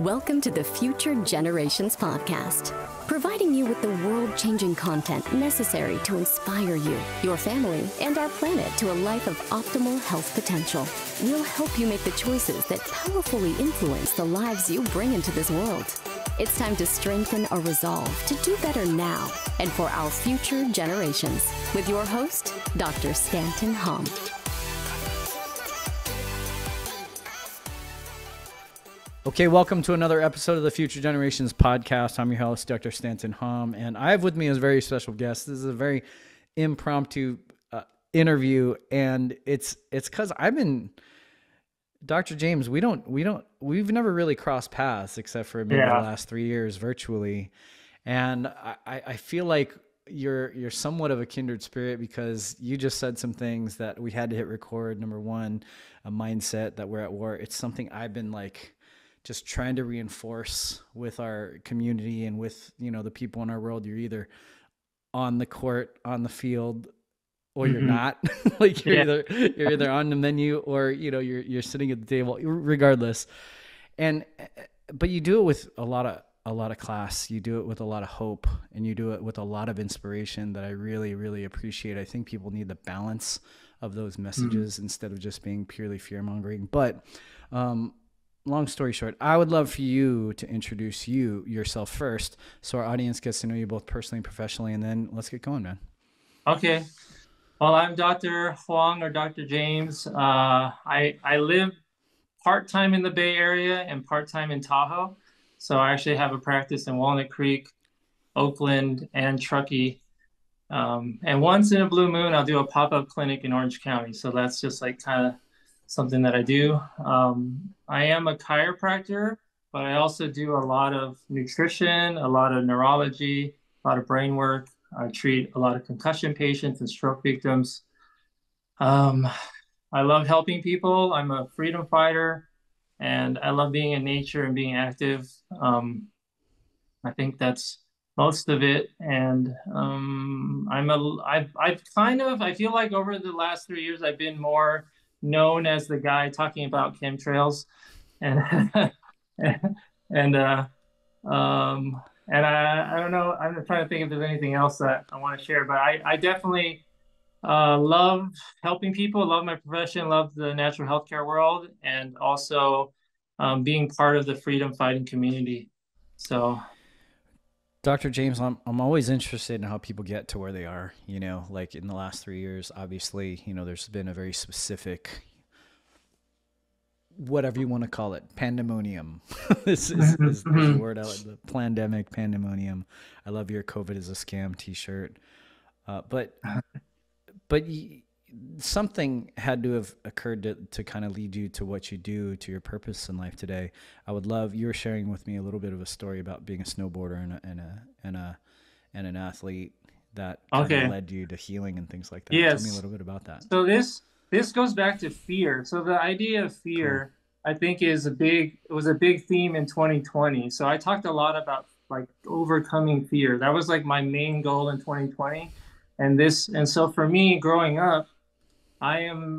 Welcome to the Future Generations Podcast, providing you with the world-changing content necessary to inspire you, your family, and our planet to a life of optimal health potential. We'll help you make the choices that powerfully influence the lives you bring into this world. It's time to strengthen our resolve to do better now and for our future generations. With your host, Dr. Stanton Hom. Okay, welcome to another episode of the Future Generations Podcast. I'm your host, Dr. Stanton Hom, and I have with me a very special guest. This is a very impromptu interview, and it's because I've been Dr. James. We've never really crossed paths except for maybe the last 3 years virtually, and I feel like you're somewhat of a kindred spirit because you just said some things that we had to hit record. Number one, a mindset that we're at war. It's something I've been just trying to reinforce with our community and with, the people in our world. You're either on the court, on the field, or you're not. You're either on the menu or, you're sitting at the table, regardless. But you do it with a lot of class. You do it with a lot of hope, and you do it with a lot of inspiration that I really, really appreciate. I think people need the balance of those messages instead of just being purely fear-mongering. But, long story short, I would love for you to introduce yourself first so our audience gets to know you both personally and professionally, and then let's get going, man. Okay. Well, I'm Dr. Huang, or Dr. James. I live part-time in the Bay Area and part-time in Tahoe. So I actually have a practice in Walnut Creek, Oakland, and Truckee. And once in a blue moon, I'll do a pop-up clinic in Orange County. So that's just kind of something that I do. I am a chiropractor, but I also do a lot of nutrition, a lot of neurology, a lot of brain work. I treat a lot of concussion patients and stroke victims. I love helping people. I'm a freedom fighter, and I love being in nature and being active. I think that's most of it. And I feel like over the last 3 years, I've been more known as the guy talking about chemtrails, and and I don't know. I'm trying to think if there's anything else that I want to share, but I definitely love helping people, love my profession, love the natural healthcare world, and also being part of the freedom fighting community. So, Dr. James, I'm always interested in how people get to where they are, like in the last 3 years. Obviously, there's been a very specific, whatever you want to call it, pandemonium. This is the word I like, the pandemic, pandemonium. I love your COVID is a scam t-shirt. But something had to have occurred to kind of lead you to what you do, to your purpose in life today. I would love, you were sharing with me a little bit of a story about being a snowboarder and an athlete that kind of led you to healing and things like that. Yes. Tell me a little bit about that. So this goes back to fear. So the idea of fear, cool, I think it was a big theme in 2020. So I talked a lot about overcoming fear. That was my main goal in 2020. And so for me growing up, I'm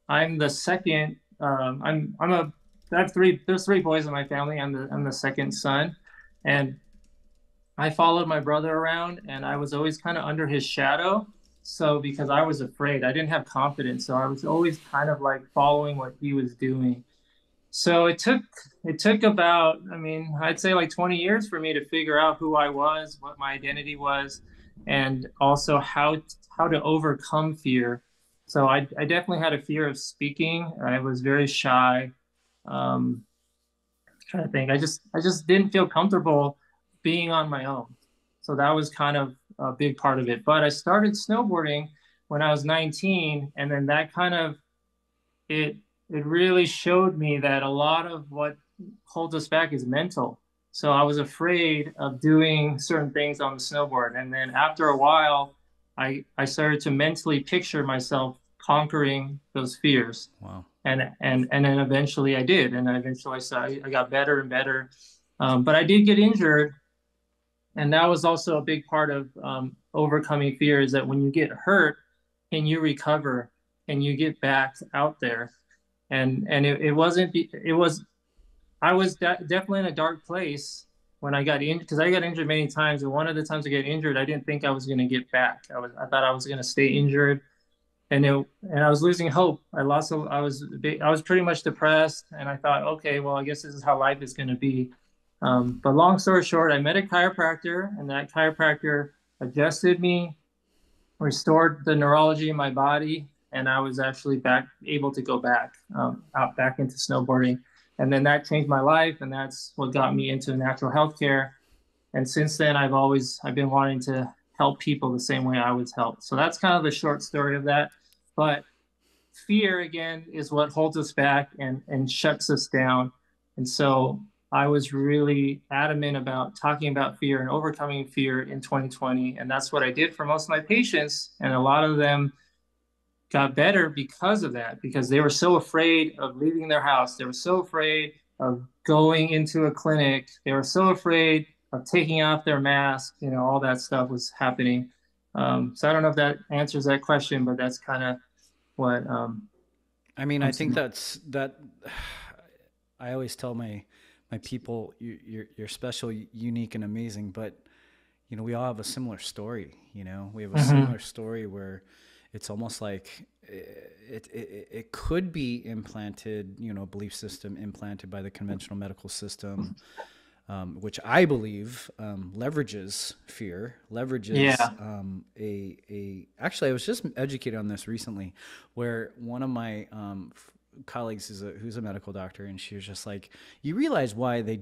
the second, there's three boys in my family. I'm the second son, and I followed my brother around, and I was always kind of under his shadow. So because I was afraid, I didn't have confidence. So I was always kind of following what he was doing. So it took about, I'd say 20 years for me to figure out who I was, what my identity was, and also how to overcome fear. So I definitely had a fear of speaking. I was very shy. Trying to think, I just didn't feel comfortable being on my own. So that was kind of a big part of it. But I started snowboarding when I was 19, and then that kind of it really showed me that a lot of what holds us back is mental. So I was afraid of doing certain things on the snowboard. And then after a while, I started to mentally picture myself conquering those fears. Wow. And then eventually I did. And eventually I got better and better. But I did get injured. And that was also a big part of overcoming fear, is that when you get hurt, can you recover? Can you get back out there? And it was I was definitely in a dark place when I got injured, because I got injured many times. And one of the times I got injured, I didn't think I was going to get back. I thought I was going to stay injured, and I was losing hope. I was pretty much depressed, and I thought, okay, well, I guess this is how life is going to be. But long story short, I met a chiropractor, and that chiropractor adjusted me, restored the neurology in my body, and I was actually able to go back into snowboarding. And then that changed my life, and that's what got me into natural healthcare. And since then, I've been wanting to help people the same way I was helped. So that's kind of the short story of that. But fear, again, is what holds us back and shuts us down. And so I was really adamant about talking about fear and overcoming fear in 2020. And that's what I did for most of my patients. And a lot of them got better because of that, because they were so afraid of leaving their house. They were so afraid of going into a clinic. They were so afraid of taking off their mask. All that stuff was happening. So I don't know if that answers that question, but that's kind of what. I mean, I think that. I always tell my people, you're special, unique, and amazing. But we all have a similar story. We have a similar story where it's almost like it could be implanted, belief system implanted by the conventional medical system, which I believe leverages fear, actually, I was just educated on this recently, where one of my colleagues who's a medical doctor, and she was just like, you realize why they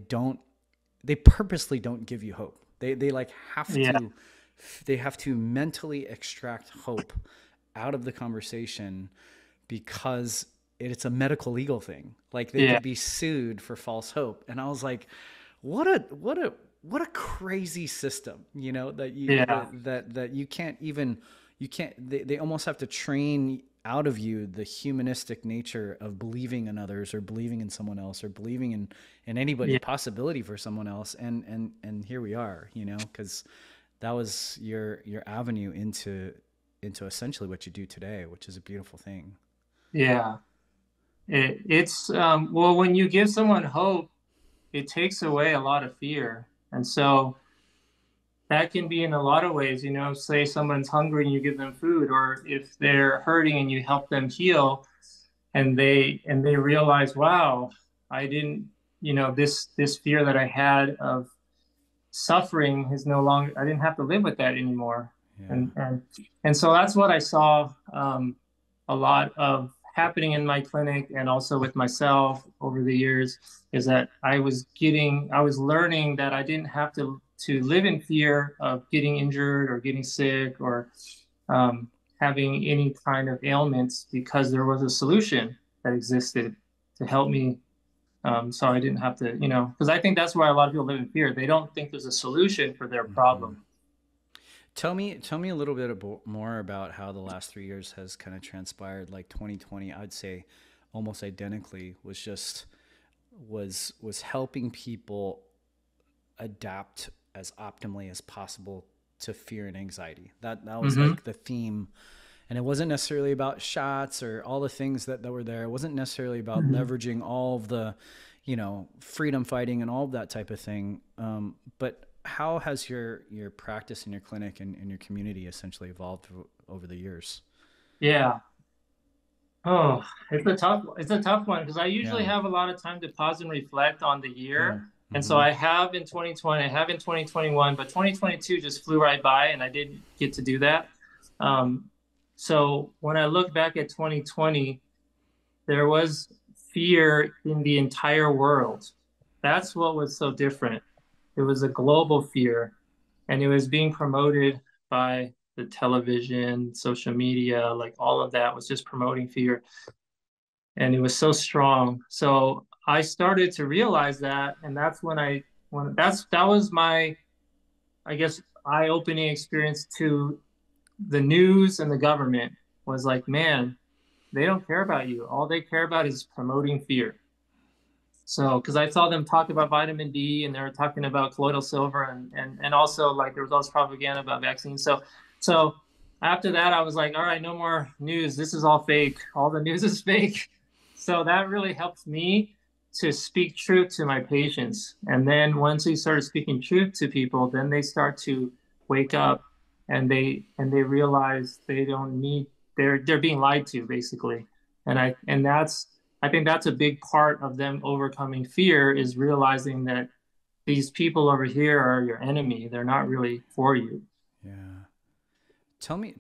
purposely don't give you hope. They like have to mentally extract hope out of the conversation, because it's a medical legal thing. Like they could be sued for false hope. And I was like, what a crazy system, that you can't, they almost have to train out of you the humanistic nature of believing in others, or believing in someone else, or believing in anybody, possibility for someone else. And here we are, because that was your avenue into essentially what you do today, which is a beautiful thing. Yeah. It's well, when you give someone hope, it takes away a lot of fear. And so that can be in a lot of ways, say someone's hungry and you give them food, or if they're hurting and you help them heal, and they realize, wow, I didn't, this fear that I had of suffering is no longer, I didn't have to live with that anymore. Yeah. And so that's what I saw a lot of happening in my clinic, and also with myself over the years, is that I was learning that I didn't have to live in fear of getting injured or getting sick, or having any kind of ailments, because there was a solution that existed to help me. So I didn't have to, because I think that's why a lot of people live in fear. They don't think there's a solution for their problem. Tell me a little bit more about how the last 3 years has kind of transpired. Like 2020, I'd say almost identically was helping people adapt as optimally as possible to fear and anxiety. That was like the theme. And it wasn't necessarily about shots or all the things that were there. It wasn't necessarily about leveraging all of the, freedom fighting and all of that type of thing. But how has your practice in your clinic and your community essentially evolved over the years? Yeah. Oh, it's a tough one, because I usually have a lot of time to pause and reflect on the year. And so I have in 2020, I have in 2021, but 2022 just flew right by, and I didn't get to do that. So when I look back at 2020, there was fear in the entire world. That's what was so different. It was a global fear, and it was being promoted by the television, social media, like all of that was just promoting fear. And it was so strong. So I started to realize that, and that's that was my, I guess, eye-opening experience to the news and the government. Was like, man, they don't care about you. All they care about is promoting fear. So, because I saw them talk about vitamin D, and they were talking about colloidal silver, and also like there was all this propaganda about vaccines. So after that, I was like, all right, no more news. This is all fake. All the news is fake. So that really helped me to speak truth to my patients. And then once we started speaking truth to people, then they start to wake up, and they realize they don't need, they're being lied to, basically. I think that's a big part of them overcoming fear, is realizing that these people over here are your enemy. They're not really for you. Yeah. Tell me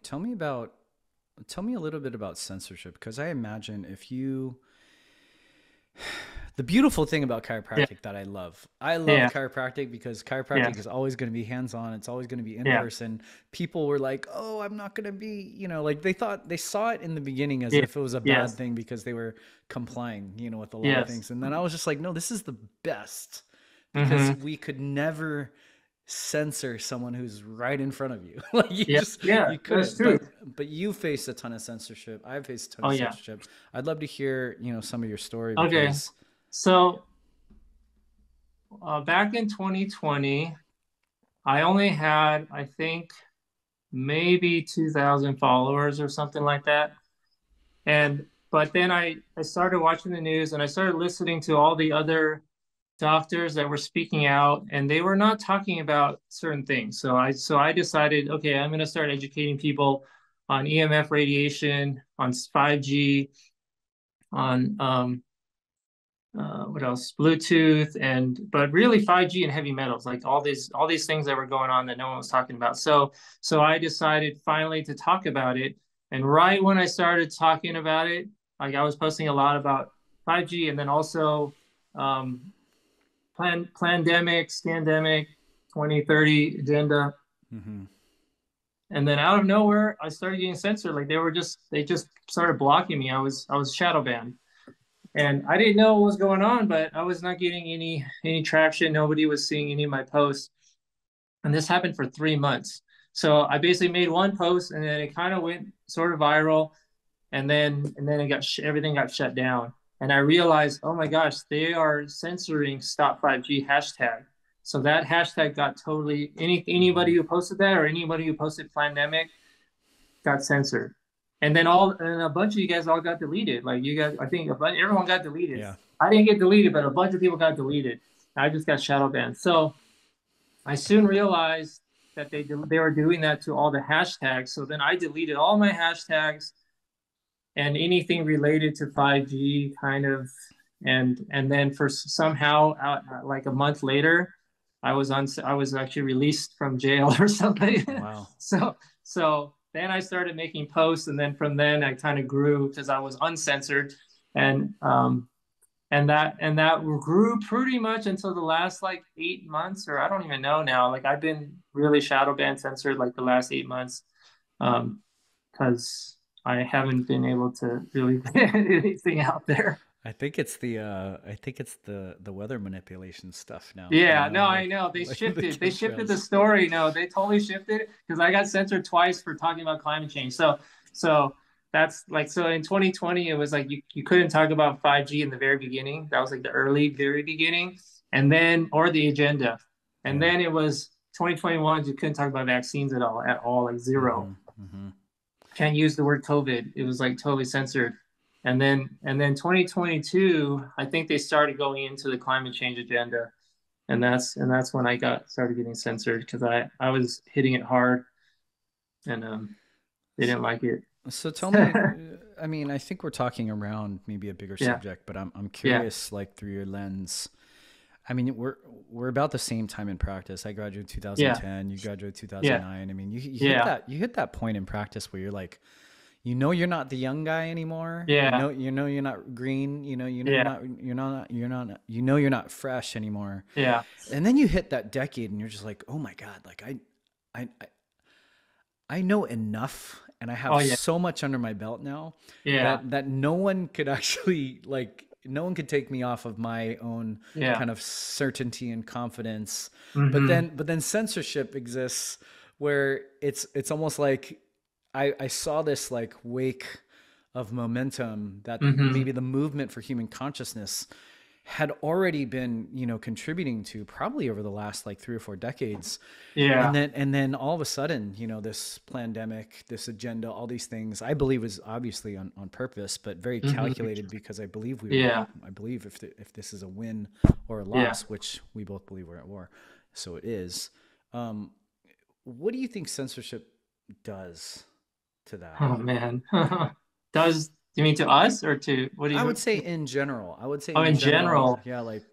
a little bit about censorship, because I imagine the beautiful thing about chiropractic that I love chiropractic, because chiropractic is always going to be hands-on. It's always going to be in person. People were like, oh, I'm not going to be, like they saw it in the beginning as if it was a bad thing because they were complying, with a lot of things. And then I was just like, no, this is the best, because we could never censor someone who's right in front of you. Like you couldn't. That's true. But you faced a ton of censorship. I've faced a ton of censorship. I'd love to hear, some of your story. Okay. So back in 2020, I only had, I think, maybe 2,000 followers or something like that. But then I started watching the news, and I started listening to all the other doctors that were speaking out, and they were not talking about certain things. So I decided, okay, I'm going to start educating people on EMF radiation, on 5G, on what else? Bluetooth, but really 5G and heavy metals, like all these things that were going on that no one was talking about. So I decided finally to talk about it. And right when I started talking about it, like I was posting a lot about 5G, and then also Plandemic, Scandemic, 2030 agenda. And then out of nowhere, I started getting censored. Like they just started blocking me. I was shadow banned. And I didn't know what was going on, but I was not getting any traction. Nobody was seeing any of my posts. And this happened for 3 months. So I basically made one post, and then it kind of went sort of viral. And then everything got shut down. And I realized, oh my gosh, they are censoring Stop 5G hashtag. So that hashtag got totally, anybody who posted that, or anybody who posted Plandemic, got censored. And then a bunch of you guys all got deleted. Like you guys, I think everyone got deleted. Yeah. I didn't get deleted, but a bunch of people got deleted. I just got shadow banned. So I soon realized that they were doing that to all the hashtags. So then I deleted all my hashtags and anything related to 5G kind of, and then for somehow like a month later, I was actually released from jail or something. Wow. So then I started making posts, and then from then I kind of grew because I was uncensored, and that grew pretty much until the last like 8 months, or I don't even know now. Like I've been really shadow banned, censored like the last 8 months, because I haven't been able to really get anything out there. I think it's the weather manipulation stuff now. Yeah, no, I know. They shifted. They shifted the story. No, they totally shifted it, because I got censored twice for talking about climate change. So that's like, so in 2020, it was like you couldn't talk about 5G in the very beginning. That was like the very beginning, and then, or the agenda. And then it was 2021, you couldn't talk about vaccines at all, like zero. Can't use the word COVID. It was like totally censored. And then 2022, I think they started going into the climate change agenda, and that's when I started getting censored, because I was hitting it hard, and they didn't like it. So tell me, I mean, I think we're talking around maybe a bigger subject, but I'm curious, like through your lens. I mean, we're about the same time in practice. I graduated 2010. You graduated 2009. I mean, you hit that point in practice where you're like, you're not the young guy anymore. Yeah. You're not green. You're not fresh anymore. Yeah. And then you hit that decade, and you're just like, oh my God, like I know enough, and I have so much under my belt now that no one could actually no one could take me off of my own kind of certainty and confidence. But then censorship exists, where it's almost like I saw this like wake of momentum that maybe the movement for human consciousness had already been, contributing to probably over the last like 3 or 4 decades. Yeah. And then all of a sudden, this pandemic, this agenda, all these things, I believe is obviously on purpose, but very calculated, because I believe I believe if this is a win or a loss, which we both believe we're at war, so it is. What do you think censorship does to that? Oh man. Does you mean to us, or to what do you? I would say in general. Oh, in general. Yeah, like.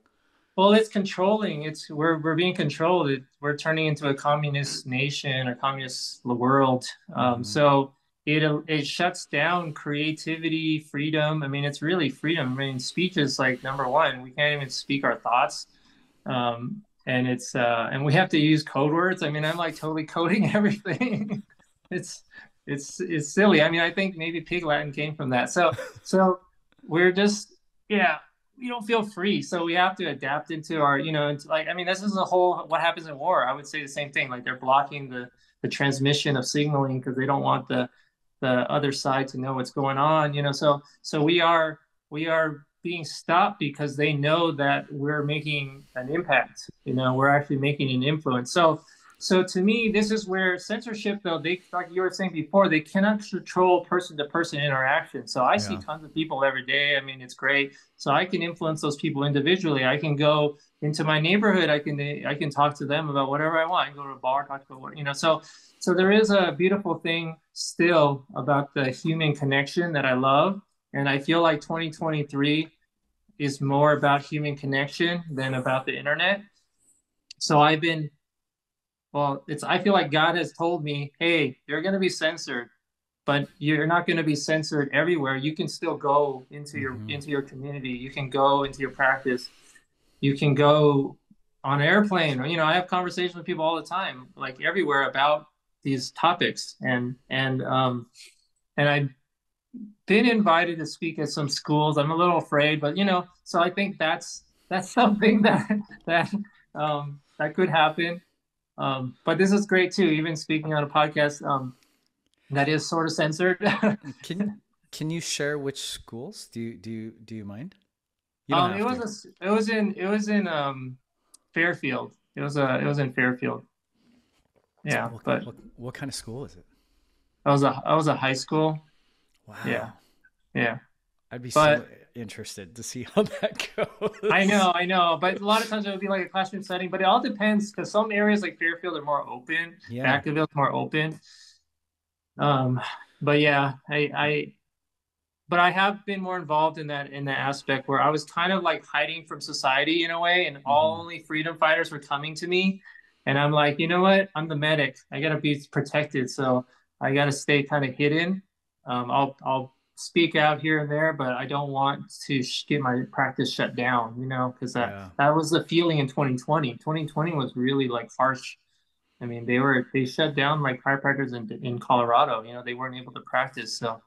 Well, it's controlling. We're being controlled. We're turning into a communist nation or communist world. So it shuts down creativity, freedom. I mean, it's really freedom. I mean, speech is like number one. We can't even speak our thoughts. And it's and we have to use code words. I mean, I'm like totally coding everything. It's silly. I mean, I think maybe Pig Latin came from that. So we're just, we don't feel free. So we have to adapt into our, into like, I mean, this is a whole, what happens in war. I would say the same thing. Like they're blocking the transmission of signaling because they don't want the other side to know what's going on, so we are being stopped because they know that we're making an impact, we're actually making an influence. So to me, this is where censorship, though, like you were saying before, they cannot control person-to-person interaction. So I see tons of people every day. I mean, it's great. So I can influence those people individually. I can go into my neighborhood. I can talk to them about whatever I want. I can go to a bar, talk about what, So there is a beautiful thing still about the human connection that I love. And I feel like 2023 is more about human connection than about the internet. So I feel like God has told me, hey, you're going to be censored, but you're not going to be censored everywhere. You can still go into your community. You can go into your practice. You can go on an airplane. Or, I have conversations with people all the time, like everywhere, about these topics. And I've been invited to speak at some schools. I'm a little afraid, but so I think that's something that could happen. But this is great too. Even speaking on a podcast that is sort of censored. Can you share which schools? Do you mind? It was in Fairfield. It was in Fairfield. Yeah, but what kind of school is it? I was a high school. Wow. Yeah. I'd be so interested to see how that goes. I know. But a lot of times it would be like a classroom setting, but it all depends, because some areas like Fairfield are more open. Yeah. Vacaville's more open. But yeah, but I have been more involved in that aspect where I was kind of like hiding from society in a way, and only freedom fighters were coming to me. And I'm like, you know what? I'm the medic. I gotta be protected. So I gotta stay kind of hidden. I'll speak out here and there, but I don't want to get my practice shut down, because that was the feeling in 2020. 2020 was really like harsh. I mean, they shut down like chiropractors in Colorado. They weren't able to practice. So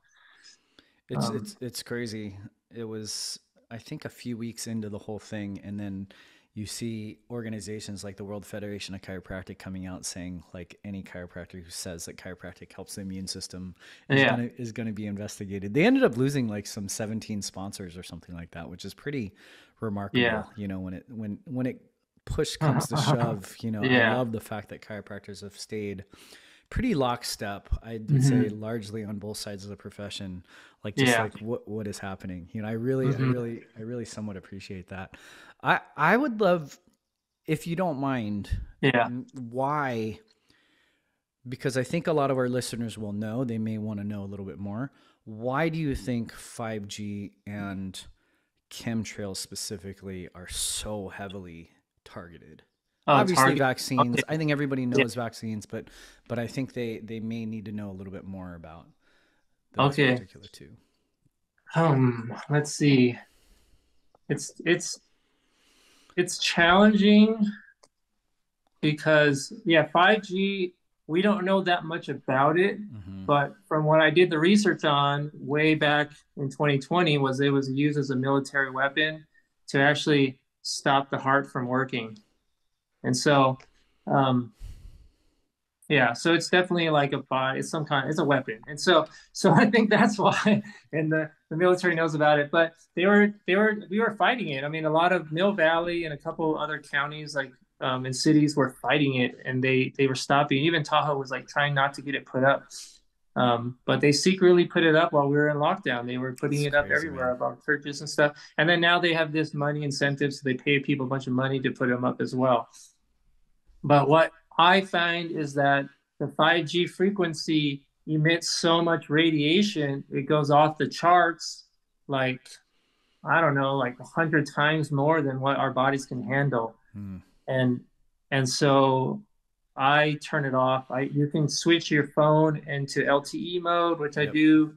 it's crazy. It was, I think, a few weeks into the whole thing, and then you see organizations like the World Federation of Chiropractic coming out saying, like, any chiropractor who says that chiropractic helps the immune system is going to be investigated. They ended up losing like some 17 sponsors or something like that, which is pretty remarkable. Yeah. When it push comes to shove, I love the fact that chiropractors have stayed pretty lockstep. I would say largely on both sides of the profession, like what is happening. I really somewhat appreciate that. I would love, if you don't mind, why, because I think a lot of our listeners will know, they may want to know a little bit more. Why do you think 5G and chemtrails specifically are so heavily targeted? Obviously vaccines. I think everybody knows vaccines, but I think they may need to know a little bit more about those particular two. Let's see. It's challenging because 5G, we don't know that much about it, but from what I did the research on way back in 2020 was it was used as a military weapon to actually stop the heart from working. And so, so it's definitely like it's a weapon. And so I think that's why, and the the military knows about it, but we were fighting it. I mean, a lot of Mill Valley and a couple other counties like in cities were fighting it, and they were stopping. Even Tahoe was like trying not to get it put up. But they secretly put it up while we were in lockdown. They were putting it up everywhere, man, about churches and stuff. And then now they have this money incentive, so they pay people a bunch of money to put them up as well. But what I find is that the 5G frequency emits so much radiation, it goes off the charts, like, I don't know, like 100 times more than what our bodies can handle. And so I turn it off. You can switch your phone into LTE mode, which I do.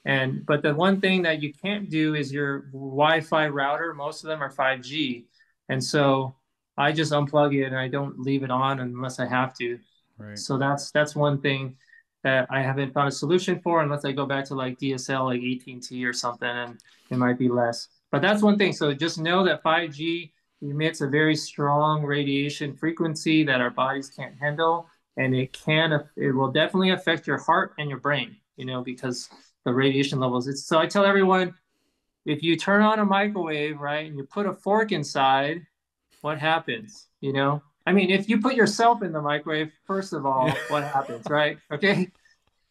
But the one thing that you can't do is your Wi-Fi router. Most of them are 5G. And so I just unplug it and I don't leave it on unless I have to. Right. So that's one thing that I haven't found a solution for, unless I go back to like DSL, like AT&T or something, and it might be less. But that's one thing. So just know that 5G emits a very strong radiation frequency that our bodies can't handle, and it will definitely affect your heart and your brain, because the radiation levels. So I tell everyone, if you turn on a microwave, right, and you put a fork inside, what happens? I mean, if you put yourself in the microwave, first of all, what happens, right? Okay.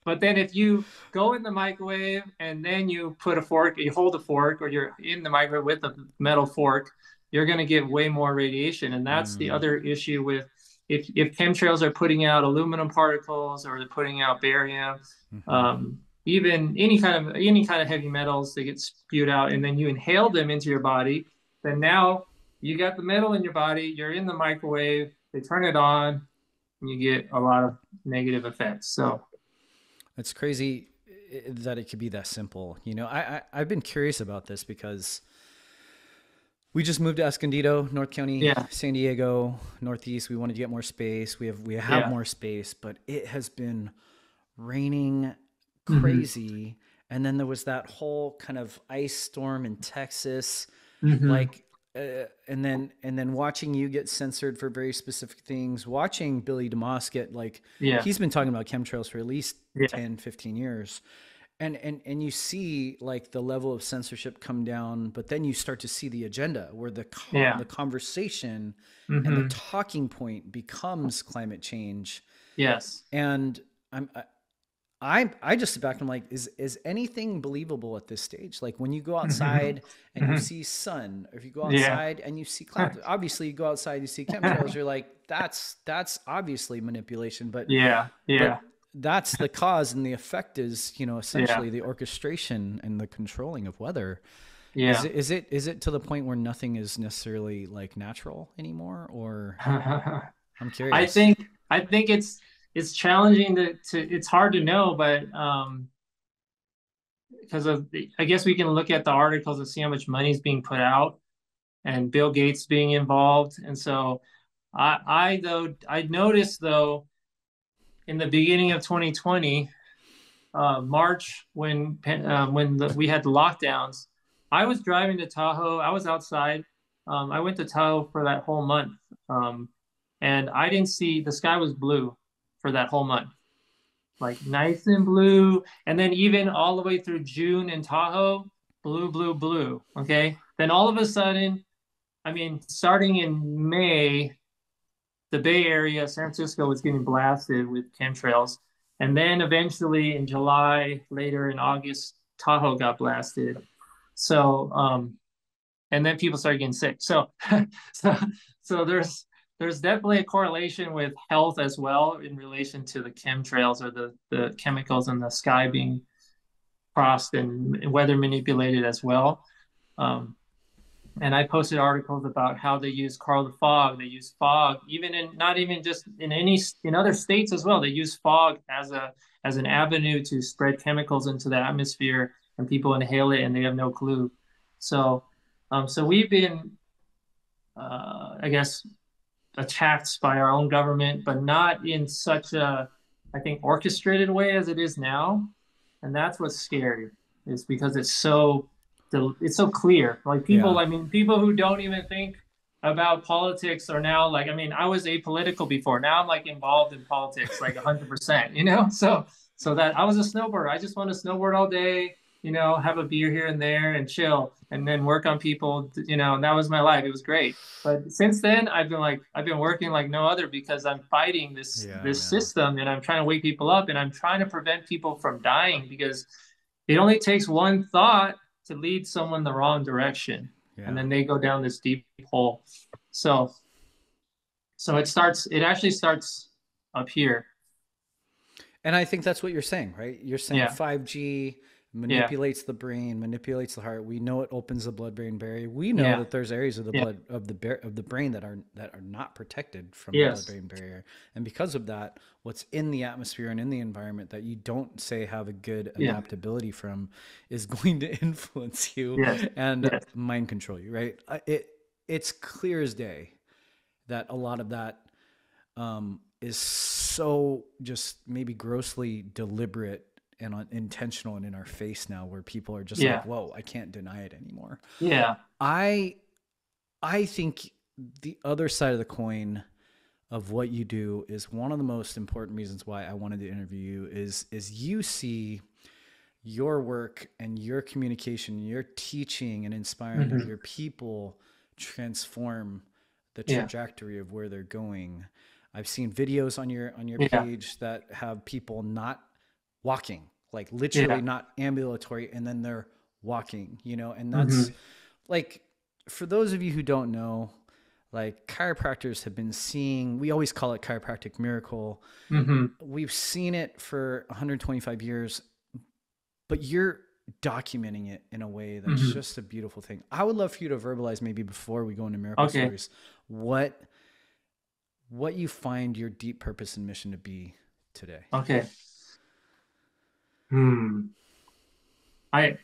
But then if you go in the microwave and then you put a fork, you hold a fork, or you're in the microwave with a metal fork, you're going to get way more radiation. And that's the other issue with if chemtrails are putting out aluminum particles, or they're putting out barium, even any kind of heavy metals, they get spewed out, and then you inhale them into your body, then now you got the metal in your body, you're in the microwave, they turn it on, and you get a lot of negative effects. So it's crazy that it could be that simple. I've been curious about this because we just moved to Escondido, North County, San Diego, Northeast. We wanted to get more space. We have more space, but it has been raining crazy. And then there was that whole kind of ice storm in Texas, and then watching you get censored for very specific things, watching Billy DeMoss get he's been talking about chemtrails for at least 10, 15 years. And you see like the level of censorship come down, but then you start to see the agenda where the conversation and the talking point becomes climate change. Yes. And I just sit back and I'm like, is anything believable at this stage? Like when you go outside and you see sun, or if you go outside and you see clouds, obviously you go outside, you see chemtrails, you're like, that's obviously manipulation, but but that's the cause, and the effect is, essentially the orchestration and the controlling of weather. Yeah. Is it to the point where nothing is necessarily like natural anymore, or I'm curious. I think it's challenging to it's hard to know, but because I guess we can look at the articles and see how much money is being put out, and Bill Gates being involved. And so I noticed though, in the beginning of 2020, March, when we had the lockdowns, I was driving to Tahoe. I was outside. I went to Tahoe for that whole month, and I didn't see, the sky was blue for that whole month, like nice and blue. And then even all the way through June in Tahoe, blue, blue, blue. Okay. Then all of a sudden, I mean, starting in May, the Bay Area, San Francisco was getting blasted with chemtrails. And then eventually in July, later in August, Tahoe got blasted. So, and then people started getting sick. So there's definitely a correlation with health as well in relation to the chemtrails, or the chemicals in the sky being crossed and weather manipulated as well. And I posted articles about how they use the fog. They use fog, not even just in other states as well. They use fog as an avenue to spread chemicals into the atmosphere, and people inhale it and they have no clue. So we've been, I guess, attacked by our own government, but not in such a, I think, orchestrated way as it is now. And that's what's scary, is because it's so clear. Like people, I mean, people who don't even think about politics are now like, I mean, I was apolitical before. Now I'm like involved in politics, like 100%, So that I was a snowboarder. I just want to snowboard all day. have a beer here and there and chill and then work on people, and that was my life. It was great. But since then, I've been working like no other because I'm fighting Yeah, this man. system, and I'm trying to wake people up, and I'm trying to prevent people from dying, because it only takes one thought to lead someone the wrong direction, and Yeah. then they go down this deep hole. So it actually starts up here. And I think that's what you're saying, right? You're saying Yeah. 5G Yeah. manipulates the brain, manipulates the heart. We know it opens the blood-brain barrier. We know Yeah. that there's areas of the Yeah. blood of the brain that are not protected from the Yes. blood-brain barrier. And because of that, what's in the atmosphere and in the environment that you don't say have a good Yeah. adaptability from is going to influence you Yes. and Yes. mind control you, right? It's clear as day that a lot of that is so just maybe grossly deliberate and intentional and in our face now, where people are just Yeah. like, whoa, I can't deny it anymore. Yeah. I think the other side of the coin of what you do is one of the most important reasons why I wanted to interview you is you see your work and your communication, your teaching and inspiring of your people transform the Yeah. trajectory of where they're going. I've seen videos on your Yeah. page that have people not walking, like literally Yeah. not ambulatory, and then they're walking, and Mm-hmm. that's like, for those of you who don't know, like chiropractors have been seeing, we always call it chiropractic miracle. Mm-hmm. We've seen it for 125 years, but you're documenting it in a way that's Mm-hmm. just a beautiful thing. I would love for you to verbalize, maybe before we go into miracle Okay. stories, what you find your deep purpose and mission to be today. Okay. Hmm. I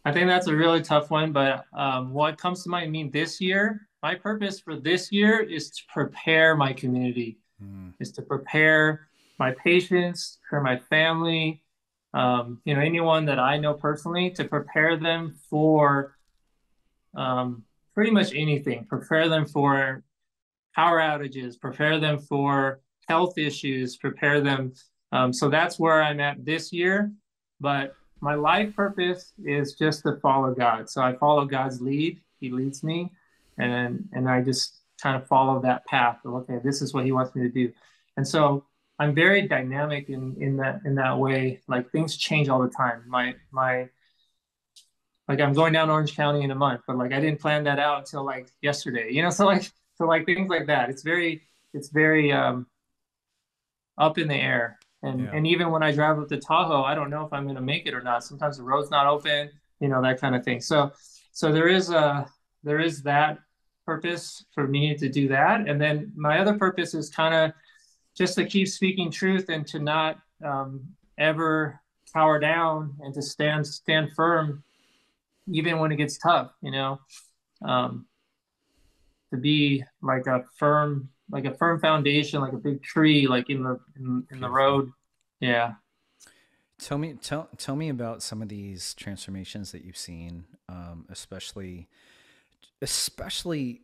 I think that's a really tough one, but what comes to mind, this year, my purpose for this year is to prepare my community, Mm. is to prepare my patients, for my family, anyone that I know personally, to prepare them for pretty much anything, prepare them for power outages, prepare them for health issues, prepare them. So that's where I'm at this year. But my life purpose is just to follow God. So I follow God's lead. He leads me, and I just kind of follow that path of, okay, this is what He wants me to do. And so I'm very dynamic in that way. Like, things change all the time. My like, I'm going down Orange County in a month, but like I didn't plan that out until like yesterday, so like things like that. It's very up in the air. And Yeah. and even when I drive up to Tahoe, I don't know if I'm going to make it or not. Sometimes the road's not open, that kind of thing. So there is that purpose for me to do that. And then my other purpose is kind of just to keep speaking truth, and to not ever cower down, and to stand firm even when it gets tough, um, to be like a firm foundation, like a big tree, like in the Beautiful. road. Yeah. Tell me about some of these transformations that you've seen, especially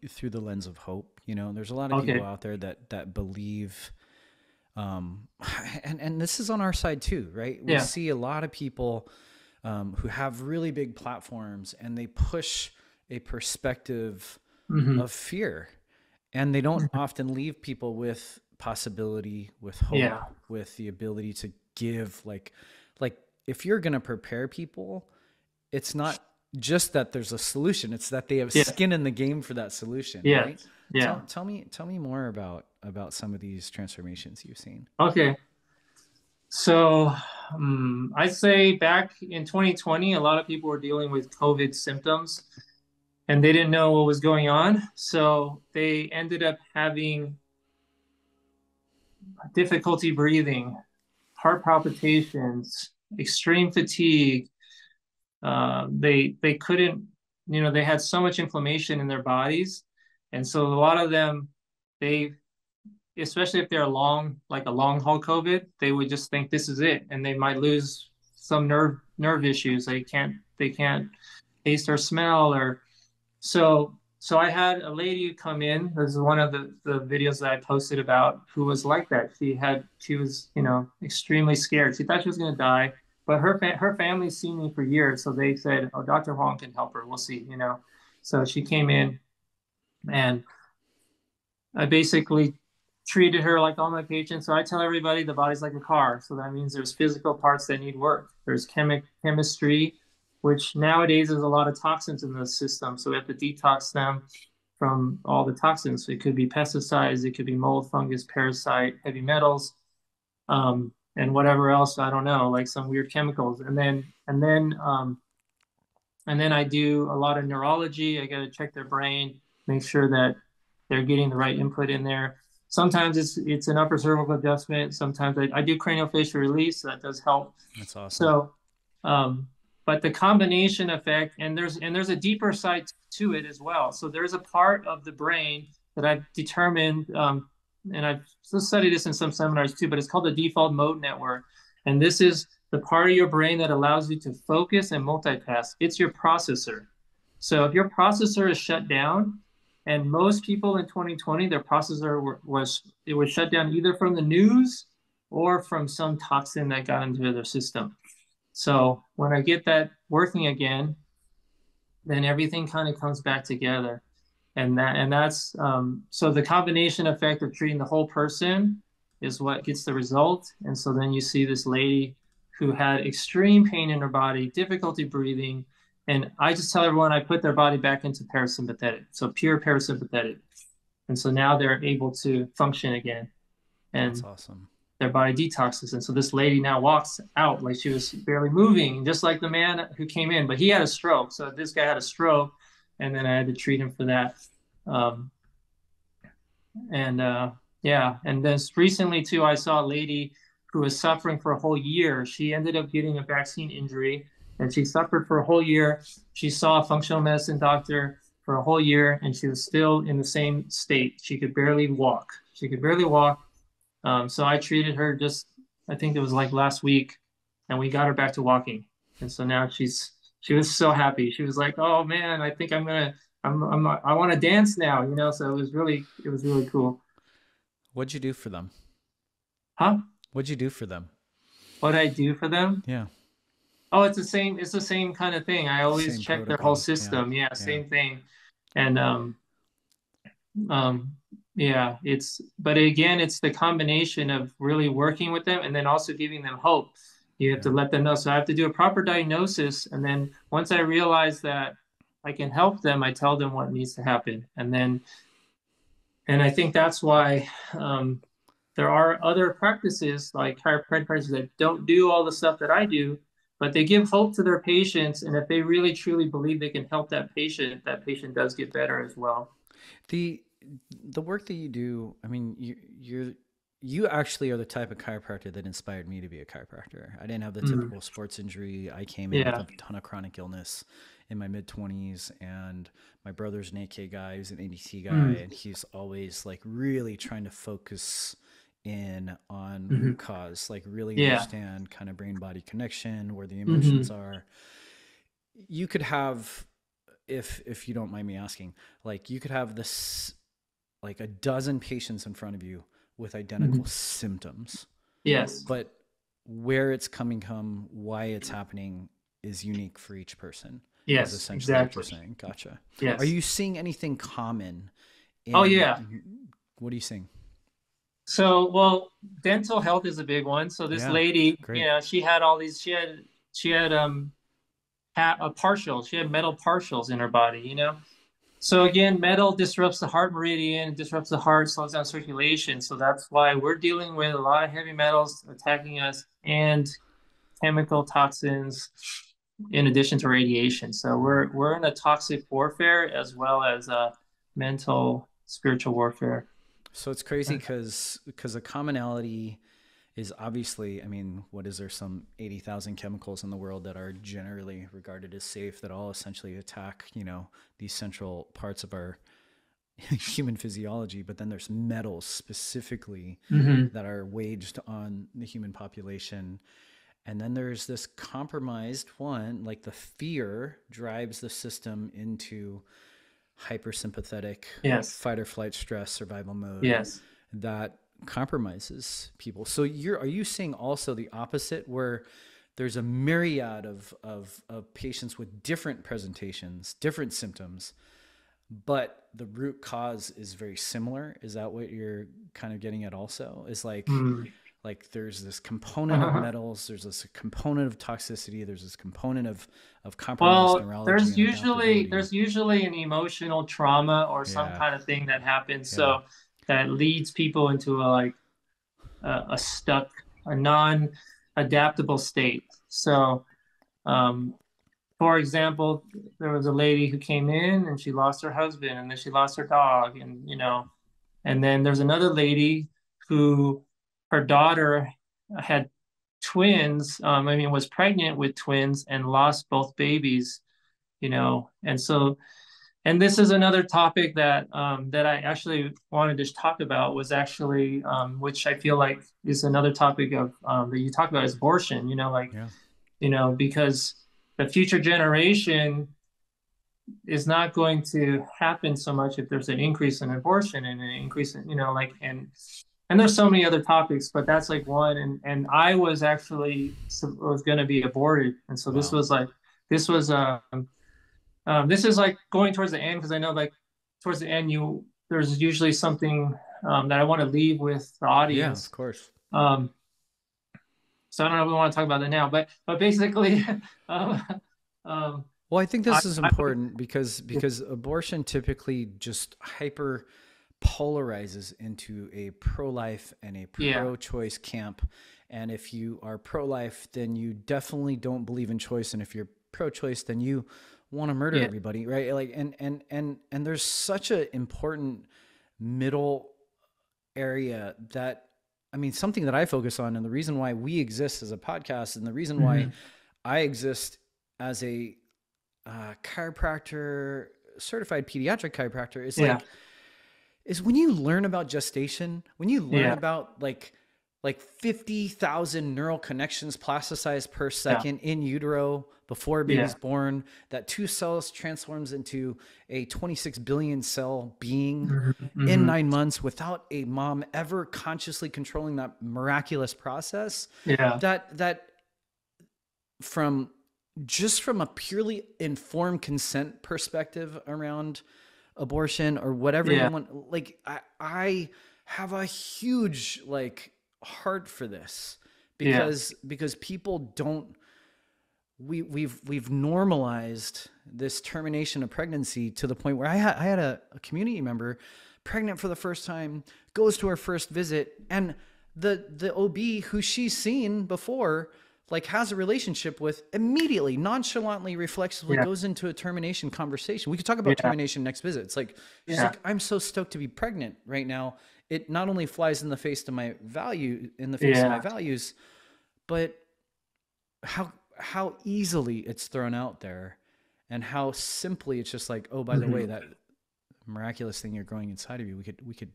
through the lens of hope. There's a lot of Okay. people out there that believe, and this is on our side too, right? We Yeah. see a lot of people who have really big platforms, and they push a perspective Mm-hmm. of fear, and they don't often leave people with possibility, with hope, Yeah. with the ability to give. Like if you're going to prepare people, it's not just that there's a solution, it's that they have Yeah. skin in the game for that solution. Yeah. Right? Yeah. Tell me more about some of these transformations you've seen. Okay. So I'd say back in 2020, a lot of people were dealing with COVID symptoms, and they didn't know what was going on. So they ended up having difficulty breathing, heart palpitations, extreme fatigue. They couldn't, they had so much inflammation in their bodies, and so a lot of them, they, especially if they're like a long haul COVID, they would just think this is it, and they might lose some nerve issues. They can't taste or smell, or so I had a lady come in. This is one of the videos that I posted about, who was like that. She was, extremely scared. She thought she was going to die. but her family's seen me for years, so they said, "Oh, Dr. Huang can help her. We'll see," you know. So she came in, and I basically treated her like all my patients. So I tell everybody the body's like a car. So that means there's physical parts that need work. There's chemistry, which nowadays there's a lot of toxins in the system. So we have to detox them from all the toxins. So it could be pesticides, it could be mold, fungus, parasite, heavy metals, and whatever else, I don't know, like some weird chemicals. And then I do a lot of neurology. I got to check their brain, make sure that they're getting the right input in there. Sometimes it's an upper cervical adjustment. Sometimes I do craniofacial release. So that does help. That's awesome. So, but the combination effect, and there's a deeper side to it as well. So there's a part of the brain that I've determined, and I've studied this in some seminars too, but it's called the default mode network. And this is the part of your brain that allows you to focus and multitask. It's your processor. So if your processor is shut down, and most people in 2020, their processor was shut down either from the news or from some toxin that got into their system. So when I get that working again, then everything kind of comes back together. That's so the combination effect of treating the whole person is what gets the result. And so then you see this lady who had extreme pain in her body, difficulty breathing. And I just tell everyone I put their body back into parasympathetic, so pure parasympathetic. And so now they're able to function again. And that's awesome. Their body detoxes. And so this lady now walks out like she was barely moving, just like the man who came in, but he had a stroke. So this guy had a stroke, and then I had to treat him for that. And then recently too, I saw a lady who was suffering for a whole year. She ended up getting a vaccine injury, and she suffered for a whole year. She saw a functional medicine doctor for a whole year, and she was still in the same state. She could barely walk. So I treated her just, I think it was like last week, and we got her back to walking. And so now she was so happy. She was like, "Oh man, I think I want to dance now," you know? So it was really cool. What'd you do for them? Huh? What'd you do for them? What I do for them? Yeah. Oh, it's the same kind of thing. I always Same check protocol. their whole system. Yeah, same thing. And yeah, but again, it's the combination of really working with them and then also giving them hope. You have to let them know. So I have to do a proper diagnosis, and then once I realize that I can help them, I tell them what needs to happen. And I think that's why there are other practices like chiropractic practices that don't do all the stuff that I do, but they give hope to their patients. And if they really truly believe they can help that patient does get better as well. The work that you do, I mean, you actually are the type of chiropractor that inspired me to be a chiropractor. I didn't have the typical sports injury. I came in with a ton of chronic illness in my mid-20s, and my brother's an AK guy, he's an ADT guy, and he's always like really trying to focus in on root cause, like really understand kind of brain-body connection, where the emotions are. You could have, if you don't mind me asking, like you could have this like a dozen patients in front of you with identical symptoms. Yes. But where it's coming from, why it's happening is unique for each person. Yes, essentially exactly. What you're saying. Gotcha. Yes. Are you seeing anything common? Oh yeah. What are you seeing? So, well, dental health is a big one. So this lady, great. you know, she had all these, she had metal partials in her body, you know? So again, metal disrupts the heart meridian, disrupts the heart, slows down circulation. So that's why we're dealing with a lot of heavy metals attacking us and chemical toxins in addition to radiation. So we're in a toxic warfare as well as a mental, spiritual warfare. So it's crazy because a commonality is obviously, I mean, what is there, some 80,000 chemicals in the world that are generally regarded as safe that all essentially attack, you know, these central parts of our human physiology. But then there's metals specifically that are waged on the human population. And then there's this compromised one, like the fear drives the system into hypersympathetic, fight or flight, stress, survival mode. Yes. That compromises people. So are you seeing also the opposite, where there's a myriad of patients with different presentations, different symptoms, but the root cause is very similar. Is that what you're kind of getting at also? Is like there's this component of metals, there's this component of toxicity, there's this component of compromised neurology. There's usually an emotional trauma or some kind of thing that happens, so that leads people into a stuck, a non-adaptable state. So, for example, there was a lady who came in and she lost her husband, and then she lost her dog, and and then there's another lady who her daughter had twins, was pregnant with twins and lost both babies, and so, and this is another topic that that I actually wanted to talk about, was actually, which I feel like is another topic of that you talk about, is abortion, because the future generation is not going to happen so much if there's an increase in abortion and an increase in, and there's so many other topics, but that's like one. And I was actually was going to be aborted. And so this was this is like going towards the end, because I know like towards the end, there's usually something that I want to leave with the audience. Yeah, of course. So I don't know if we want to talk about that now, but basically, well, I think this is important because abortion typically just hyper polarizes into a pro-life and a pro-choice camp. And if you are pro-life, then you definitely don't believe in choice. And if you're pro-choice, then you want to murder everybody, right? Like, and there's such an important middle area that, I mean, something that I focus on, and the reason why we exist as a podcast, and the reason why I exist as a chiropractor, certified pediatric chiropractor, is is when you learn about gestation, when you learn about like 50,000 neural connections plasticized per second in utero before a baby's born, that 2 cells transforms into a 26 billion cell being in 9 months without a mom ever consciously controlling that miraculous process. That from a purely informed consent perspective around abortion or whatever you want, like I have a huge heart for this, because people don't, we've normalized this termination of pregnancy to the point where I had a community member pregnant for the first time, goes to her first visit, and the OB who she's seen before, has a relationship with, immediately, nonchalantly, reflexively goes into a termination conversation. We could talk about termination next visit. It's like, she's like, I'm so stoked to be pregnant right now. It not only flies in the face of my values, but how easily it's thrown out there, and how simply it's just like, oh, by the way, that miraculous thing you're growing inside of you, we could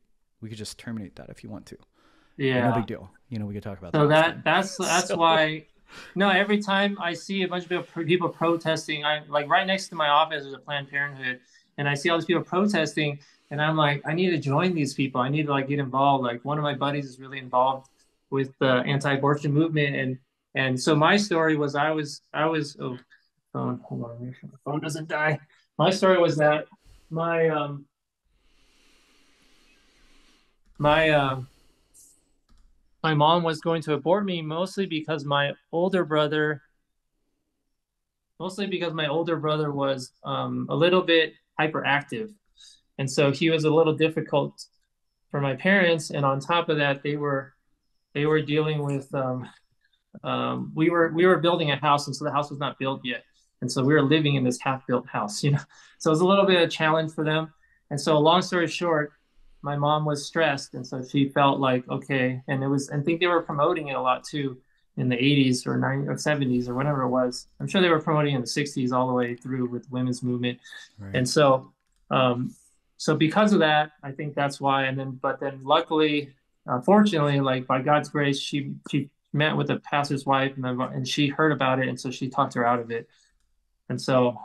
just terminate that if you want to. No big deal. We could talk about that. So that's why. No, every time I see a bunch of people protesting, I right next to my office is a Planned Parenthood, and I see all these people protesting, and I'm like, I need to join these people. I need to get involved. Like, one of my buddies is really involved with the anti-abortion movement, and so my story was I was hold on, make sure the phone doesn't die. My story was that my mom was going to abort me, mostly because my older brother was a little bit hyperactive. And so he was a little difficult for my parents. And on top of that, they were dealing with, we were building a house, and so the house was not built yet. And so we were living in this half-built house, So it was a little bit of a challenge for them. And so long story short, my mom was stressed, and so she felt like, okay, and I think they were promoting it a lot too in the 80s or 90s or 70s or whatever it was. I'm sure they were promoting in the 60s all the way through with women's movement. Right. And so, so because of that, I think that's why. But then luckily, fortunately, by God's grace, she met with a pastor's wife, and she heard about it, and so she talked her out of it. And so,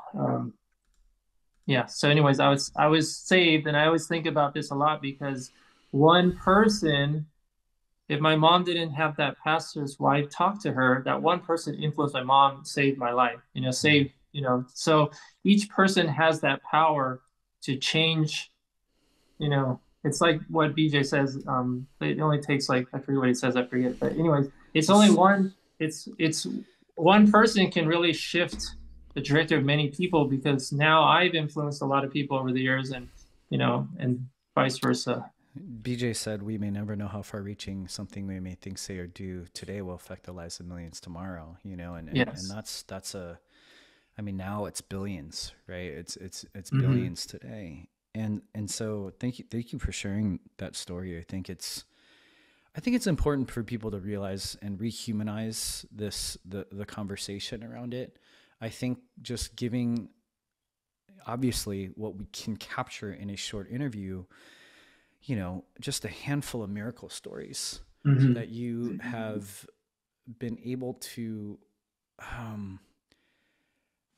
so anyways, I was saved, and I always think about this a lot, because one person if my mom didn't have that pastor's wife talk to her, that one person influenced my mom, saved my life, saved, so each person has that power to change, it's like what BJ says, it only takes like, I forget what he says, I forget, but anyways, it's only one, it's one person can really shift the trajectory of many people, because now I've influenced a lot of people over the years, and, and vice versa. BJ said, we may never know how far reaching something we may think, say, or do today will affect the lives of millions tomorrow, and Yes. that's I mean, now it's billions, right? It's Mm-hmm. billions today. And so thank you for sharing that story. I think it's important for people to realize and rehumanize the conversation around it. I think just giving, obviously, what we can capture in a short interview, just a handful of miracle stories Mm-hmm. that you have been able to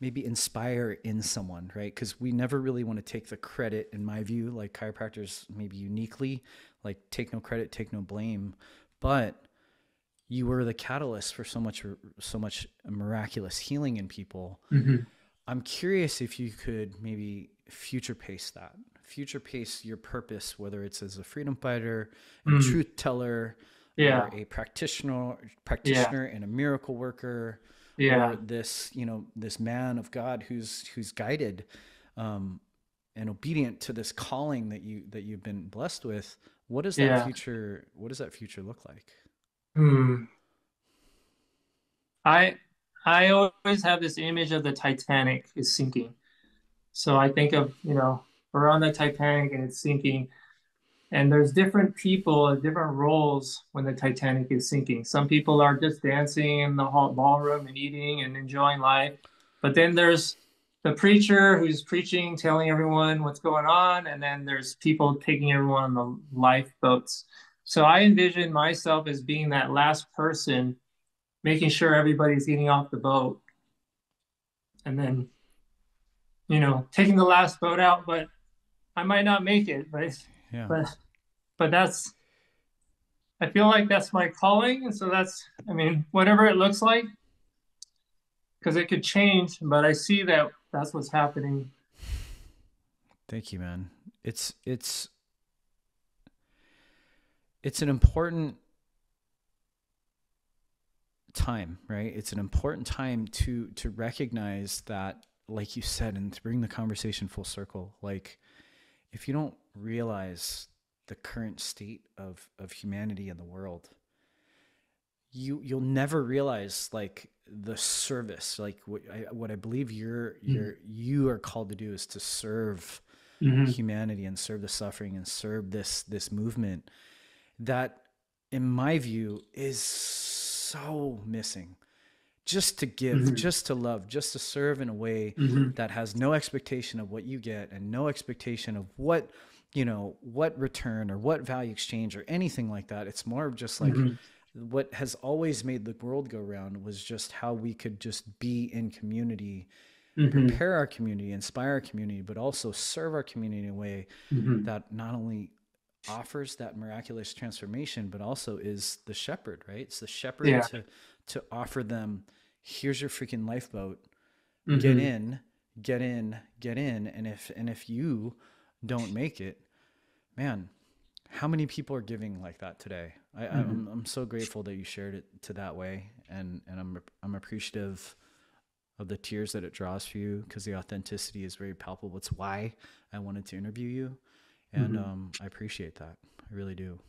maybe inspire in someone, right? Because we never really want to take the credit, in my view, like chiropractors maybe uniquely, like take no credit, take no blame, but you were the catalyst for so much miraculous healing in people. Mm-hmm. I'm curious if you could maybe future pace your purpose, whether it's as a freedom fighter, a Mm-hmm. truth teller, Yeah. or a practitioner Yeah. and a miracle worker, Yeah. or this, this man of God who's guided and obedient to this calling that you've been blessed with. What does that Yeah. future look like? Hmm. I I always have this image of the Titanic is sinking. So I think of, we're on the Titanic and it's sinking, and there's different people at different roles when the Titanic is sinking. Some people are just dancing in the ballroom and eating and enjoying life. But then there's the preacher who's preaching, telling everyone what's going on. And then there's people taking everyone on the lifeboats. So I envision myself as being that last person, making sure everybody's getting off the boat. And then, taking the last boat out, but I might not make it, Yeah. but, but I feel like that's my calling. And so whatever it looks like, because it could change, but I see that that's what's happening. Thank you, man. It's an important time, right? It's an important time to recognize that, like you said, and to bring the conversation full circle. Like, if you don't realize the current state of humanity and the world, you'll never realize like the service, like what I believe you are called to do is to serve Mm-hmm. humanity and serve the suffering and serve this movement that, in my view, is so missing. Just to give, Mm-hmm. just to love, just to serve in a way Mm-hmm. that has no expectation of what you get and no expectation of what return or what value exchange or anything like that. It's more of just like, Mm-hmm. what has always made the world go round was just how we could just be in community, Mm-hmm. prepare our community, inspire our community, but also serve our community in a way Mm-hmm. that not only offers that miraculous transformation, but also is the shepherd, right? It's the shepherd Yeah. to offer them, here's your freaking lifeboat, Mm-hmm. get in. And if you don't make it, man, how many people are giving like that today? Mm-hmm. I'm so grateful that you shared it to that way. And I'm appreciative of the tears that it draws for you, because the authenticity is very palpable. It's why I wanted to interview you. And Mm-hmm. I appreciate that. I really do.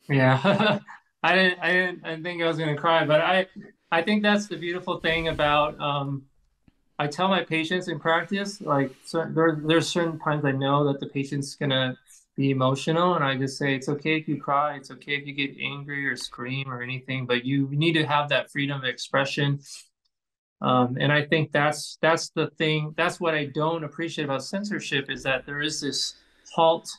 Yeah. I didn't think I was going to cry, but I think that's the beautiful thing about, I tell my patients in practice, like, there's certain times I know that the patient's gonna be emotional, and I just say it's okay if you cry, it's okay if you get angry or scream or anything, but you need to have that freedom of expression. And I think that's the thing. That's what I don't appreciate about censorship, is that there is this halt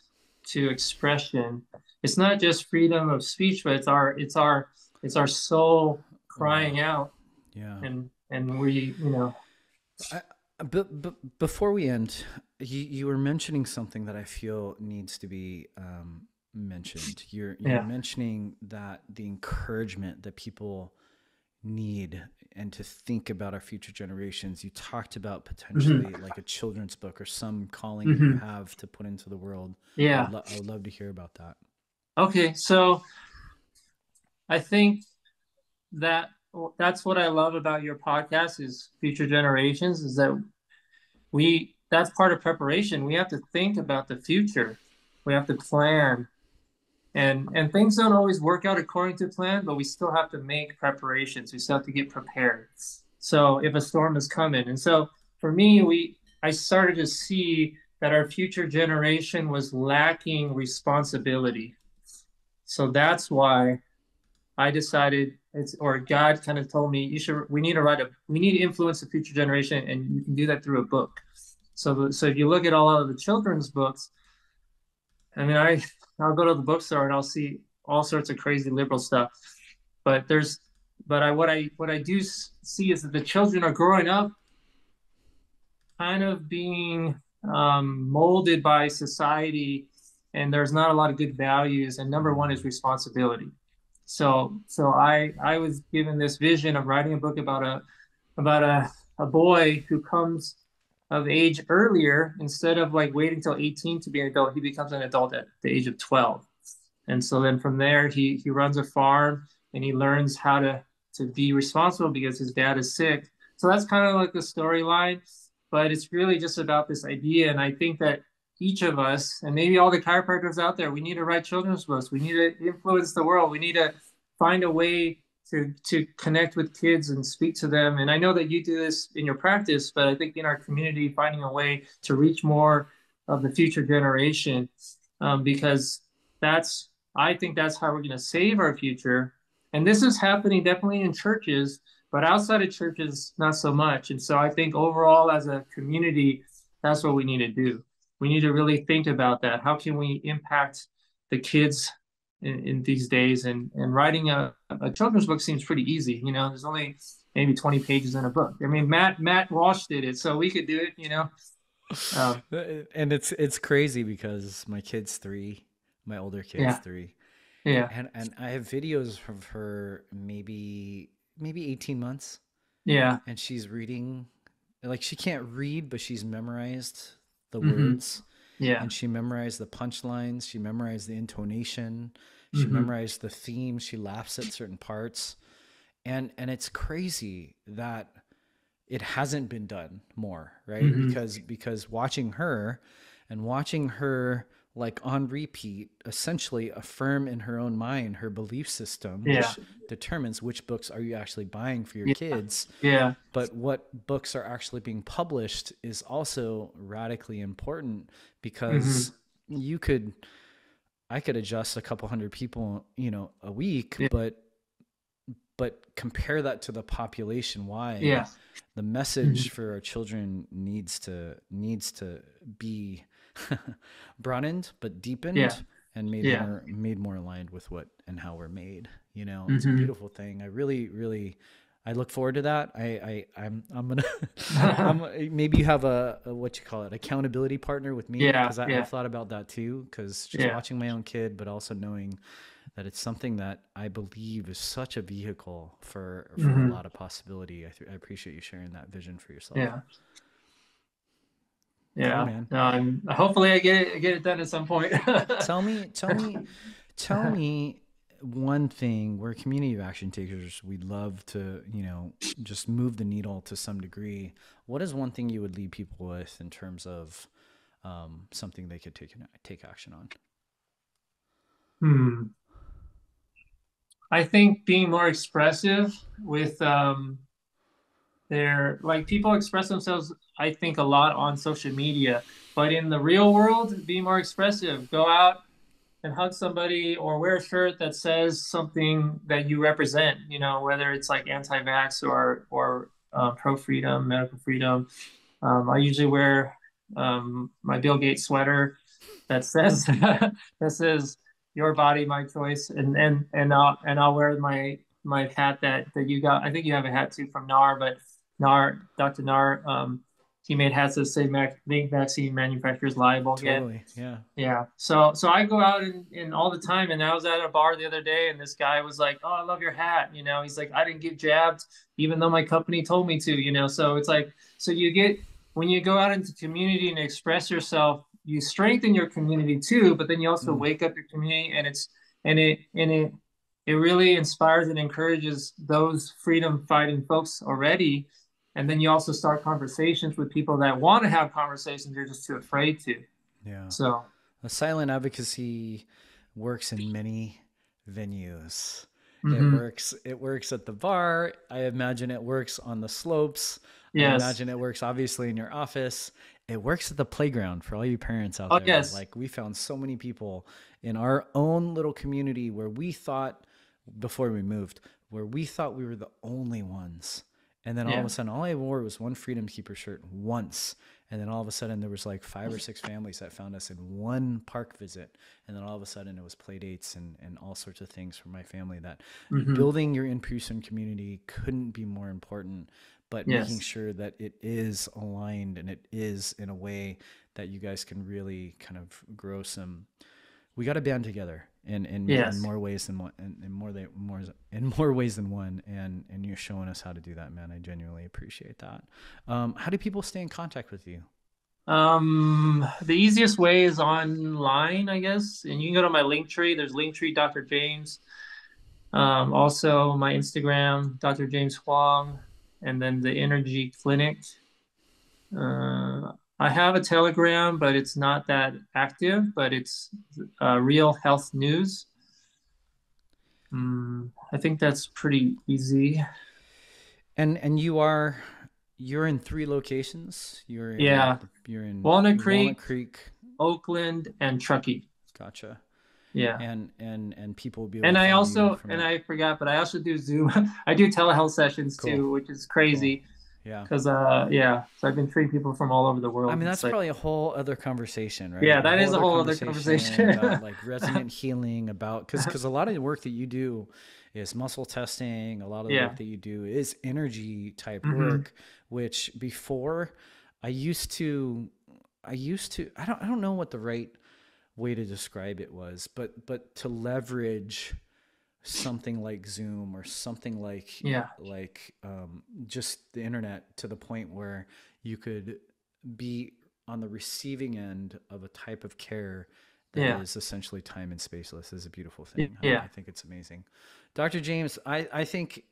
to expression. It's not just freedom of speech, but it's our soul Wow. crying out, Yeah. and we, But before we end, you were mentioning something that I feel needs to be mentioned. You're Yeah. mentioning that the encouragement that people need and to think about our future generations. You talked about Hmm. potentially like a children's book or some calling that you Hmm. have to put into the world. Yeah. I would love to hear about that. Okay. So I think that that's what I love about your podcast is future generations is that that's part of preparation. We have to think about the future. We have to plan and things don't always work out according to plan, but we still have to make preparations. We still have to get prepared. So if a storm is coming. And so for me, I started to see that our future generation was lacking responsibility. So that's why I decided or God kind of told me we need to influence the future generation, and you can do that through a book. So if you look at all of the children's books, I mean, I'll go to the bookstore and I'll see all sorts of crazy liberal stuff, but what I do see is that the children are growing up kind of being molded by society, and there's not a lot of good values. And number one is responsibility. So I was given this vision of writing a book about a boy who comes of age earlier instead of like waiting till 18 to be an adult. He becomes an adult at the age of 12. And so then from there he runs a farm and he learns how to be responsible because his dad is sick. So that's kind of like the storyline, but it's really just about this idea. And I think that each of us, and maybe all the chiropractors out there, we need to write children's books. We need to influence the world. We need to find a way to connect with kids and speak to them. And I know that you do this in your practice, but I think in our community, finding a way to reach more of the future generation, because I think that's how we're going to save our future. And this is happening definitely in churches, but outside of churches, not so much. And so I think overall, as a community, that's what we need to do. We need to really think about that. How can we impact the kids in these days? And writing a children's book seems pretty easy. You know, there's only maybe 20 pages in a book. I mean, Matt Walsh did it, so we could do it, you know. And it's crazy because my kid's 3, my older kid's Yeah, 3, yeah, and I have videos of her maybe 18 months, yeah. and she's reading, like she can't read, but she's memorized the Hmm. words, Yeah. and she memorized the punchlines, she memorized the intonation, she Hmm. memorized the theme, she laughs at certain parts, and it's crazy that it hasn't been done more, right? Hmm. Because watching her like on repeat essentially affirm in her own mind her belief system, Yeah. which determines which books are you actually buying for your Yeah. kids, Yeah. but what books are actually being published is also radically important because Hmm. you could I could adjust a couple hundred people, a week, Yeah. but compare that to the population wide. Yeah. The Hmm. message for our children needs to be broadened but Yeah. deepened and Yeah. made more aligned with what and how we're made. It's a Hmm. beautiful thing. I really I look forward to that. I'm gonna maybe you have a what you call it, accountability partner with me, Yeah. because I've Yeah. thought about that too, because just Yeah. watching my own kid, but also knowing that it's something that I believe is such a vehicle for a Hmm. lot of possibility. I appreciate you sharing that vision for yourself. Yeah. Cool, Yeah. man. Hopefully I get it done at some point. Tell me, tell me, tell me one thing. We're community of action takers. We'd love to, just move the needle to some degree. What is one thing you would leave people with in terms of something they could take action on? Hmm. I think being more expressive with their like people express themselves, I think, a lot on social media, but in the real world, be more expressive. Go out and hug somebody or wear a shirt that says something that you represent, you know, whether it's like anti-vax or pro freedom, medical freedom. I usually wear my Bill Gates sweater that says that says your body, my choice, and I'll wear my hat that you got. I think you have a hat too from NAR, but NAR, Dr. NAR. he made hats that say make vaccine manufacturers liable again. Totally. Yeah. Yeah. So I go out and all the time, and I was at a bar the other day, and this guy was like, "Oh, I love your hat." You know, he's like, "I didn't get jabbed, even though my company told me to." You know, so it's like, so you get when you go out into community and express yourself, you strengthen your community too, but then you also wake up your community, and it really inspires and encourages those freedom fighting folks already. And then you also start conversations with people that want to have conversations. You're just too afraid to. Yeah. So the silent advocacy works in many venues. mm-hmm. It works at the bar. I imagine it works on the slopes. Yes. I imagine it works obviously in your office. It works at the playground for all you parents out there. Yes. Like we found so many people in our own little community where we thought before we moved, where we thought we were the only ones. And then all of a sudden, all I wore was one Freedom Keeper shirt once. And then all of a sudden there was like 5 or 6 families that found us in one park visit. And then all of a sudden it was play dates and all sorts of things for my family that building your in-person community couldn't be more important, but making sure that it is aligned and it is in a way that you guys can really kind of grow some, we got to band together in more ways than one, in more ways than one. And you're showing us how to do that, man. I genuinely appreciate that. How do people stay in contact with you? The easiest way is online, I guess. And you can go to my Linktree. There's Linktree Dr. James. Also my Instagram, Dr. James Huang, and then the Energy Clinic. I have a Telegram, but it's not that active, but it's Real Health News. I think that's pretty easy. And you're in 3 locations. You're in Walnut Creek, Oakland, and Truckee. Gotcha. Yeah. And people will be able and to I also that. I forgot, but I also do Zoom. I do telehealth sessions too, which is crazy. Cool. Yeah. Because so I've been treating people from all over the world. I mean, that's probably a whole other conversation, right? Yeah, that is a whole other conversation. About, like resonant healing, because a lot of the work that you do is muscle testing. A lot of the work that you do is energy type work, which before I don't know what the right way to describe it was, but to leverage something like Zoom or something like just the internet to the point where you could be on the receiving end of a type of care that is essentially time and spaceless is a beautiful thing. I think it's amazing. Dr. James, I think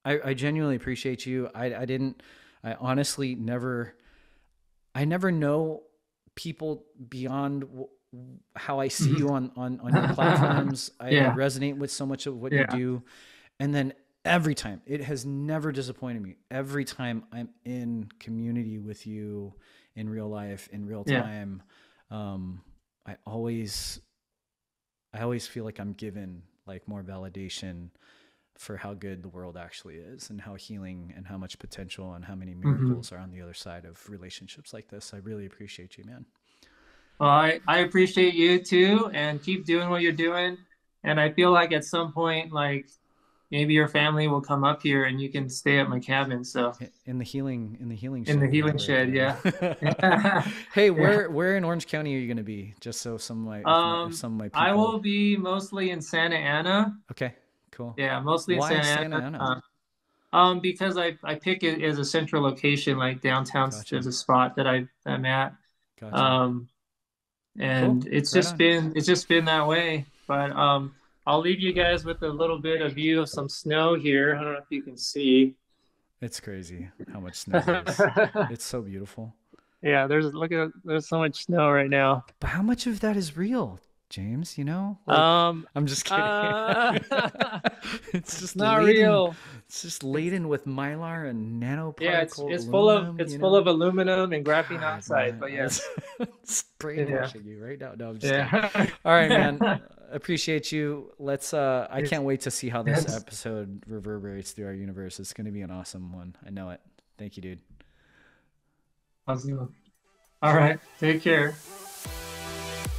I genuinely appreciate you. I honestly never know people beyond how I see you on your platforms. I resonate with so much of what you do. And then every time, it has never disappointed me. Every time I'm in community with you in real life, in real time, I always feel like I'm given like more validation for how good the world actually is and how healing and how much potential and how many miracles are on the other side of relationships like this. I really appreciate you, man. Well, I appreciate you too, and keep doing what you're doing. And I feel like at some point, like maybe your family will come up here and you can stay at my cabin. So in the healing shed, yeah. Hey, where in Orange County are you going to be? Just so some of my people. I will be mostly in Santa Ana. Okay, cool. Yeah, mostly in Santa Ana. Because I pick it as a central location, like downtown. Gotcha. There's a spot that I'm at. Gotcha. And cool. It's just been that way. But I'll leave you guys with a little bit of view of some snow here. I don't know if you can see. It's crazy how much snow there is. It's so beautiful. Yeah, there's so much snow right now. But how much of that is real, James? You know? Like, I'm just kidding. It's just not real. It's just laden with mylar and nanoparticle. Yeah, it's full of aluminum and graphene oxide. Man. But yes, it's brainwashing you right now. No, I'm just kidding. All right, man. Appreciate you. Let's. I can't wait to see how this episode reverberates through our universe. It's going to be an awesome one. I know it. Thank you, dude. Awesome. All right. Take care.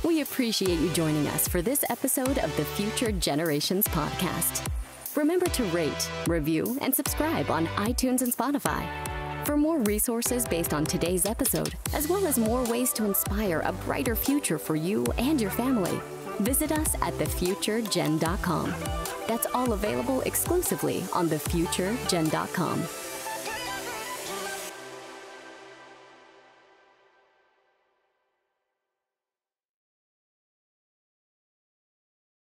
We appreciate you joining us for this episode of the Future Generations Podcast. Remember to rate, review, and subscribe on iTunes and Spotify. For more resources based on today's episode, as well as more ways to inspire a brighter future for you and your family, visit us at thefuturegen.com. That's all available exclusively on thefuturegen.com.